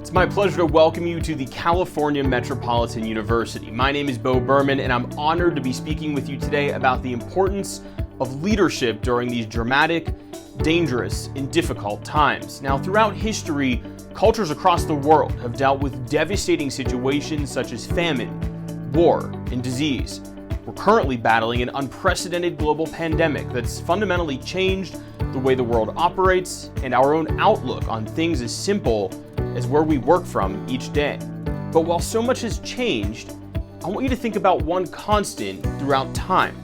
It's my pleasure to welcome you to the California Metropolitan University. My name is Beau Berman, and I'm honored to be speaking with you today about the importance of leadership during these dramatic, dangerous, and difficult times. Now, throughout history, cultures across the world have dealt with devastating situations such as famine, war, and disease. We're currently battling an unprecedented global pandemic that's fundamentally changed the way the world operates and our own outlook on things as simple as where we work from each day. But while so much has changed, I want you to think about one constant throughout time.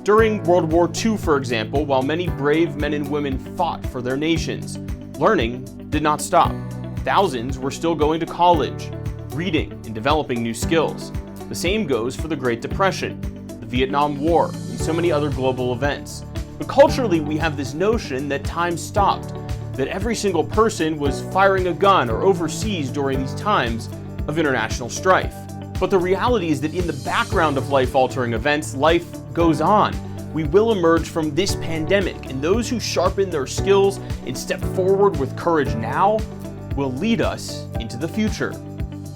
During World War II, for example, while many brave men and women fought for their nations, learning did not stop. Thousands were still going to college, reading, and developing new skills. The same goes for the Great Depression, the Vietnam War, and so many other global events. But culturally, we have this notion that time stopped, that every single person was firing a gun or overseas during these times of international strife. But the reality is that in the background of life-altering events, life goes on. We will emerge from this pandemic, and those who sharpen their skills and step forward with courage now will lead us into the future.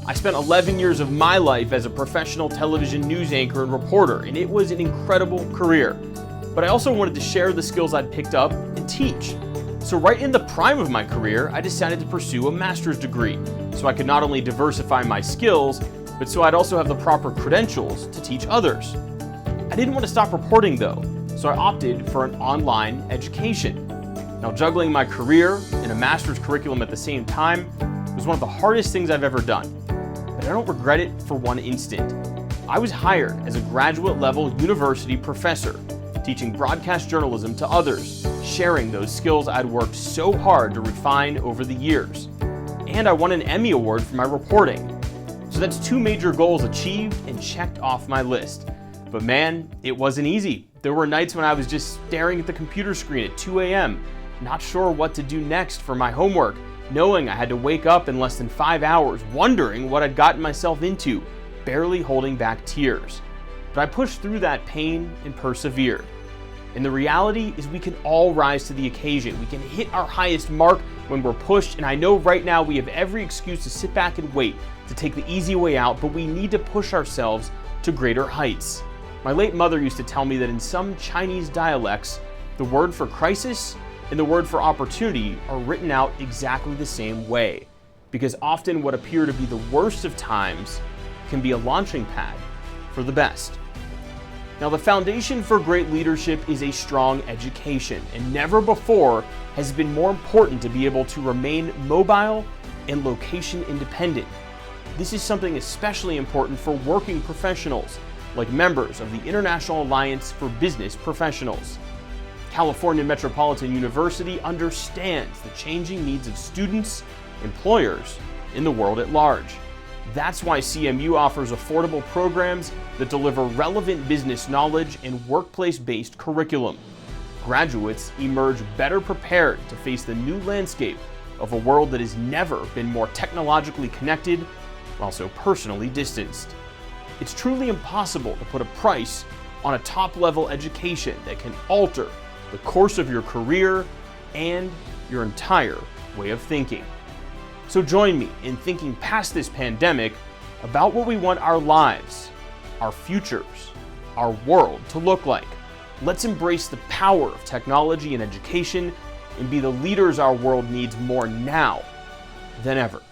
I spent 11 years of my life as a professional television news anchor and reporter, and it was an incredible career. But I also wanted to share the skills I'd picked up and teach. So right in the prime of my career, I decided to pursue a master's degree so I could not only diversify my skills, but so I'd also have the proper credentials to teach others. I didn't want to stop reporting though, so I opted for an online education. Now, juggling my career and a master's curriculum at the same time was one of the hardest things I've ever done, but I don't regret it for one instant. I was hired as a graduate level university professor, teaching broadcast journalism to others, sharing those skills I'd worked so hard to refine over the years. And I won an Emmy Award for my reporting. So that's two major goals achieved and checked off my list. But man, it wasn't easy. There were nights when I was just staring at the computer screen at 2 a.m., not sure what to do next for my homework, knowing I had to wake up in less than 5 hours, wondering what I'd gotten myself into, barely holding back tears. But I pushed through that pain and persevered. And the reality is we can all rise to the occasion. We can hit our highest mark when we're pushed, and I know right now we have every excuse to sit back and wait, to take the easy way out, but we need to push ourselves to greater heights. My late mother used to tell me that in some Chinese dialects, the word for crisis and the word for opportunity are written out exactly the same way, because often what appear to be the worst of times can be a launching pad for the best. Now, the foundation for great leadership is a strong education, and never before has it been more important to be able to remain mobile and location independent. This is something especially important for working professionals, like members of the International Alliance for Business Professionals. California Metropolitan University understands the changing needs of students, employers, and the world at large. That's why CMU offers affordable programs that deliver relevant business knowledge and workplace-based curriculum. Graduates emerge better prepared to face the new landscape of a world that has never been more technologically connected while so personally distanced. It's truly impossible to put a price on a top-level education that can alter the course of your career and your entire way of thinking. So join me in thinking past this pandemic about what we want our lives, our futures, our world to look like. Let's embrace the power of technology and education and be the leaders our world needs more now than ever.